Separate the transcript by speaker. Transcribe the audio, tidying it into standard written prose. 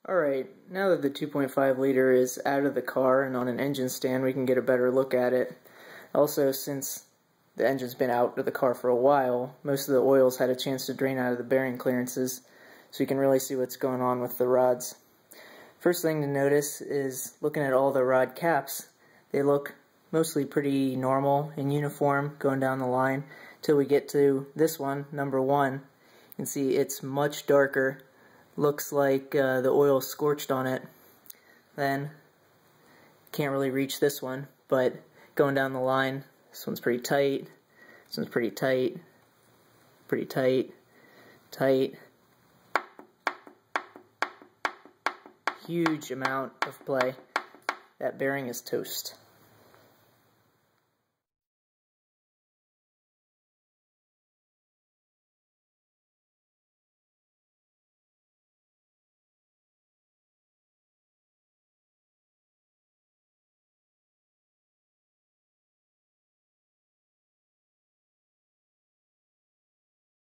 Speaker 1: Alright, now that the 2.5 liter is out of the car and on an engine stand, we can get a better look at it. Also, since the engine's been out of the car for a while, most of the oil's had a chance to drain out of the bearing clearances, so you can really see what's going on with the rods. First thing to notice is looking at all the rod caps. They look mostly pretty normal and uniform going down the line till we get to this one, number 1. You can see it's much darker. Looks like the oil scorched on it. Then can't really reach this one, but going down the line, this one's pretty tight, this one's pretty tight, pretty tight, tight. Huge amount of play. That bearing is toast.